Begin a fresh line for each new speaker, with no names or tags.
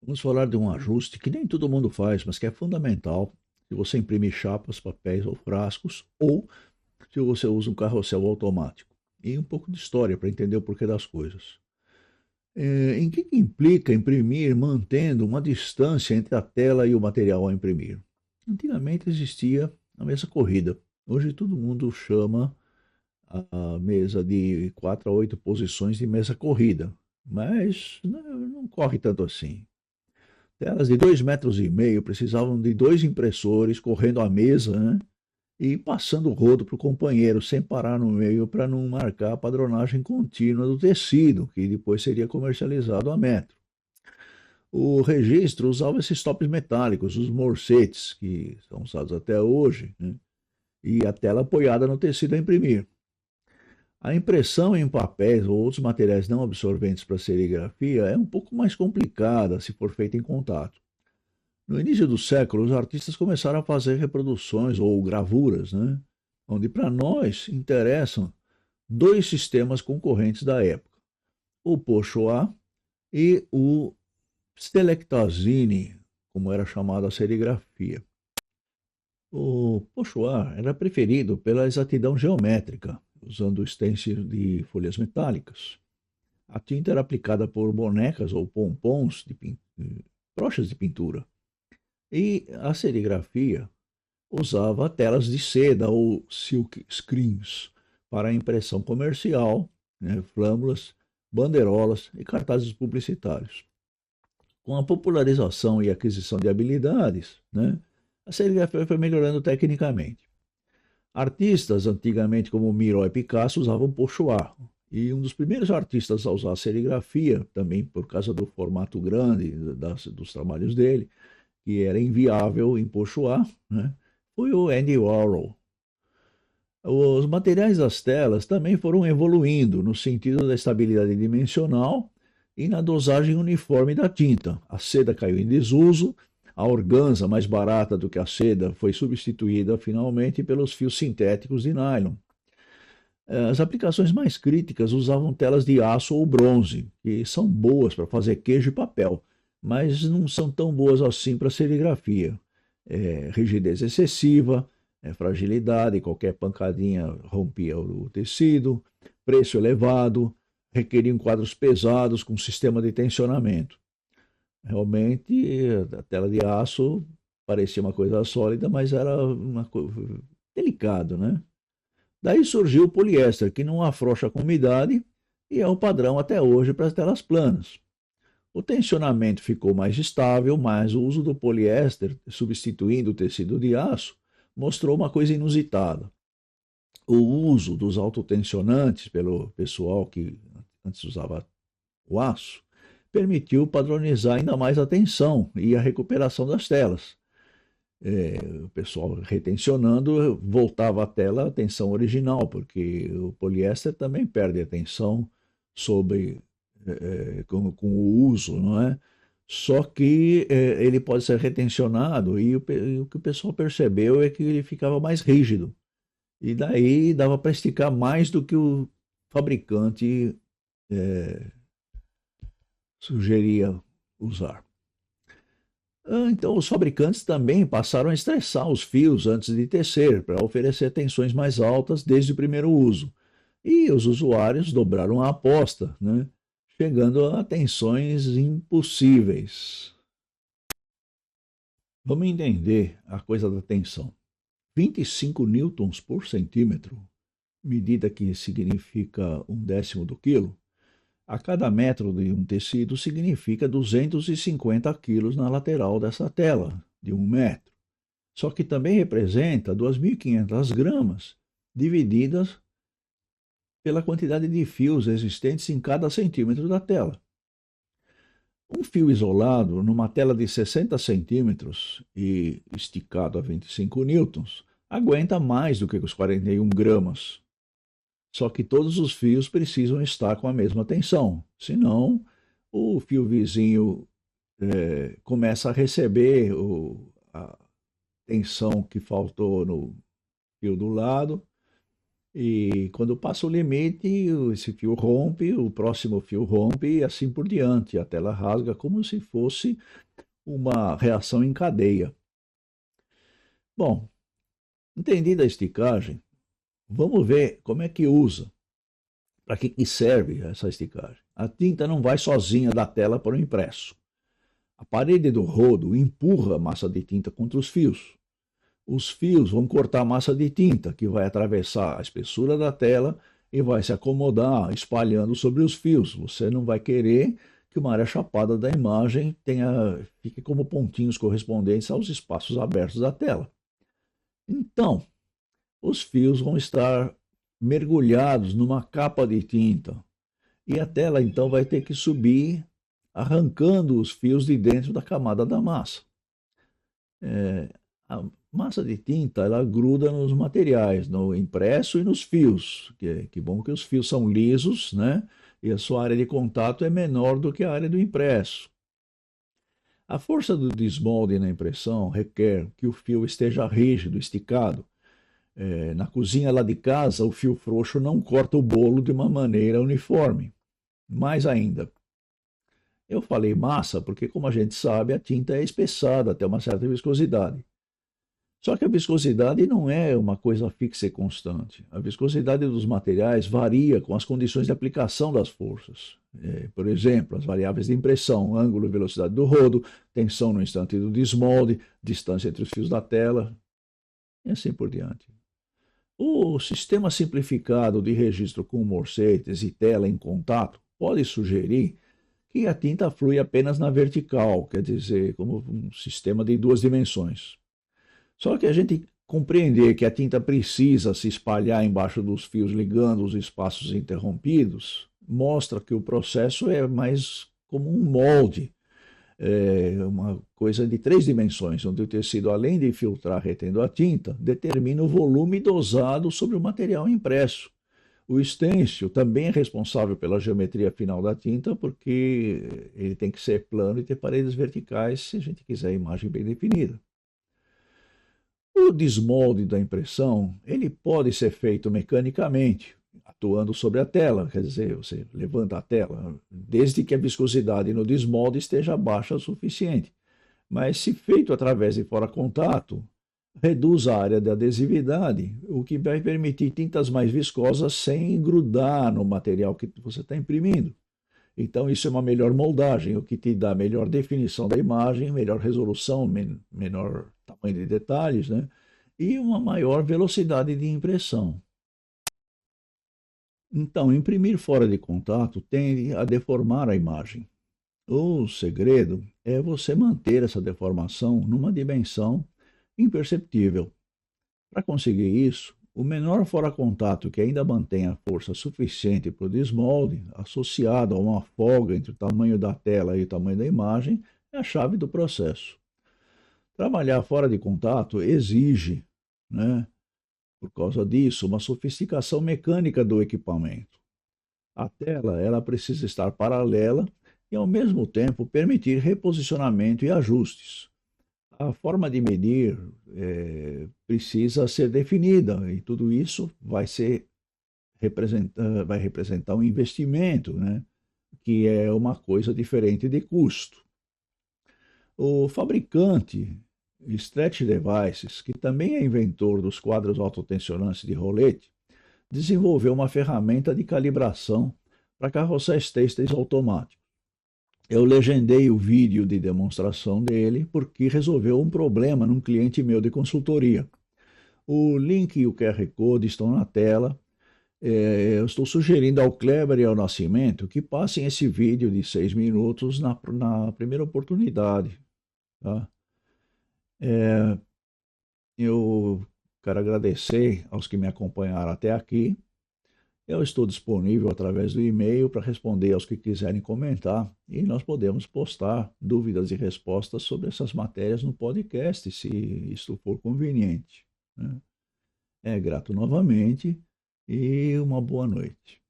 Vamos falar de um ajuste que nem todo mundo faz, mas que é fundamental se você imprimir chapas, papéis ou frascos, ou se você usa um carrossel automático. E um pouco de história para entender o porquê das coisas. Em que implica imprimir mantendo uma distância entre a tela e o material a imprimir? Antigamente existia a mesa corrida. Hoje todo mundo chama a mesa de 4 a 8 posições de mesa corrida, mas não corre tanto assim. Telas de 2,5 metros precisavam de dois impressores correndo a mesa, né? E passando o rodo para o companheiro, sem parar no meio para não marcar a padronagem contínua do tecido, que depois seria comercializado a metro. O registro usava esses tops metálicos, os morsetes, que são usados até hoje, né? E a tela apoiada no tecido a imprimir. A impressão em papéis ou outros materiais não absorventes para serigrafia é um pouco mais complicada se for feita em contato. No início do século, os artistas começaram a fazer reproduções ou gravuras, né? Onde para nós interessam dois sistemas concorrentes da época, o Pochoir e o Stelectazine, como era chamada a serigrafia. O Pochoir era preferido pela exatidão geométrica, usando stencils de folhas metálicas. A tinta era aplicada por bonecas ou pompons brochas de pintura. E a serigrafia usava telas de seda ou silk screens para impressão comercial, né, flâmulas, bandeirolas e cartazes publicitários. Com a popularização e aquisição de habilidades, né, a serigrafia foi melhorando tecnicamente. Artistas, antigamente como Miro e Picasso, usavam pochoir. E um dos primeiros artistas a usar a serigrafia, também por causa do formato grande dos trabalhos dele, que era inviável em pochoir, né, foi o Andy Warhol. Os materiais das telas também foram evoluindo no sentido da estabilidade dimensional e na dosagem uniforme da tinta. A seda caiu em desuso, a organza, mais barata do que a seda, foi substituída finalmente pelos fios sintéticos de nylon. As aplicações mais críticas usavam telas de aço ou bronze, que são boas para fazer queijo e papel, mas não são tão boas assim para serigrafia. Rigidez excessiva, fragilidade, qualquer pancadinha rompia o tecido, preço elevado, requeriam quadros pesados com sistema de tensionamento. Realmente, a tela de aço parecia uma coisa sólida, mas era uma coisa delicado, né? Daí surgiu o poliéster, que não afrouxa com umidade e é o padrão até hoje para as telas planas. O tensionamento ficou mais estável, mas o uso do poliéster, substituindo o tecido de aço, mostrou uma coisa inusitada. O uso dos autotensionantes pelo pessoal que antes usava o aço permitiu padronizar ainda mais a tensão e a recuperação das telas. O pessoal retencionando voltava a tela à tensão original, porque o poliéster também perde a tensão sobre com o uso, não é? Só que ele pode ser retencionado e o que o pessoal percebeu é que ele ficava mais rígido. E daí dava para esticar mais do que o fabricante eh, sugeria usar. Então, os fabricantes também passaram a estressar os fios antes de tecer, para oferecer tensões mais altas desde o primeiro uso. E os usuários dobraram a aposta, né? Chegando a tensões impossíveis. Vamos entender a coisa da tensão. 25 newtons por centímetro, medida que significa 1/10 do quilo, a cada metro de um tecido significa 250 quilos na lateral dessa tela, de 1 metro. Só que também representa 2.500 gramas divididas pela quantidade de fios existentes em cada centímetro da tela. Um fio isolado numa tela de 60 centímetros e esticado a 25 newtons aguenta mais do que os 41 gramas. Só que todos os fios precisam estar com a mesma tensão, senão o fio vizinho começa a receber a tensão que faltou no fio do lado E quando passa o limite, esse fio rompe, o próximo fio rompe e assim por diante. A tela rasga como se fosse uma reação em cadeia. Bom, entendida a esticagem, vamos ver como é que usa. Para que serve essa esticagem? A tinta não vai sozinha da tela para o impresso. A parede do rodo empurra a massa de tinta contra os fios. Os fios vão cortar a massa de tinta, que vai atravessar a espessura da tela e vai se acomodar, espalhando sobre os fios. Você não vai querer que uma área chapada da imagem fique como pontinhos correspondentes aos espaços abertos da tela. Então, os fios vão estar mergulhados numa capa de tinta e a tela então vai ter que subir arrancando os fios de dentro da camada da massa. A massa de tinta ela gruda nos materiais, no impresso e nos fios. Que bom que os fios são lisos, né? E a sua área de contato é menor do que a área do impresso. A força do desmolde na impressão requer que o fio esteja rígido, esticado. Na cozinha lá de casa, o fio frouxo não corta o bolo de uma maneira uniforme. Mais ainda, eu falei massa porque, como a gente sabe, a tinta é espessada até uma certa viscosidade. Só que a viscosidade não é uma coisa fixa e constante. A viscosidade dos materiais varia com as condições de aplicação das forças. Por exemplo, as variáveis de impressão, ângulo e velocidade do rodo, tensão no instante do desmolde, distância entre os fios da tela, e assim por diante. O sistema simplificado de registro com morcetes e tela em contato pode sugerir que a tinta flui apenas na vertical, quer dizer, como um sistema de duas dimensões. Só que a gente compreender que a tinta precisa se espalhar embaixo dos fios ligando os espaços interrompidos mostra que o processo é mais como um molde, uma coisa de três dimensões, onde o tecido, além de filtrar retendo a tinta, determina o volume dosado sobre o material impresso. O estêncil também é responsável pela geometria final da tinta, porque ele tem que ser plano e ter paredes verticais se a gente quiser a imagem bem definida. O desmolde da impressão, ele pode ser feito mecanicamente, atuando sobre a tela, quer dizer, você levanta a tela, desde que a viscosidade no desmolde esteja baixa o suficiente. Mas se feito através de fora-contato, reduz a área de adesividade, o que vai permitir tintas mais viscosas sem grudar no material que você está imprimindo. Então, isso é uma melhor moldagem, o que te dá melhor definição da imagem, melhor resolução, menor tamanho de detalhes, né? E uma maior velocidade de impressão. Então, imprimir fora de contato tende a deformar a imagem. O segredo é você manter essa deformação numa dimensão imperceptível. Para conseguir isso, o menor fora-contato que ainda mantenha força suficiente para o desmolde, associado a uma folga entre o tamanho da tela e o tamanho da imagem, é a chave do processo. Trabalhar fora de contato exige, né, por causa disso, uma sofisticação mecânica do equipamento. A tela ela precisa estar paralela e, ao mesmo tempo, permitir reposicionamento e ajustes. A forma de medir precisa ser definida e tudo isso vai representar um investimento, né? Que é uma coisa diferente de custo. O fabricante Stretch Devices, que também é inventor dos quadros autotensionantes de rolete, desenvolveu uma ferramenta de calibração para carrosséis têxteis automáticos. Eu legendei o vídeo de demonstração dele porque resolveu um problema num cliente meu de consultoria. O link e o QR Code estão na tela. Eu estou sugerindo ao Kleber e ao Nascimento que passem esse vídeo de 6 minutos na primeira oportunidade. Tá? Eu quero agradecer aos que me acompanharam até aqui. Eu estou disponível através do e-mail para responder aos que quiserem comentar e nós podemos postar dúvidas e respostas sobre essas matérias no podcast, se isso for conveniente, né? Grato novamente e uma boa noite.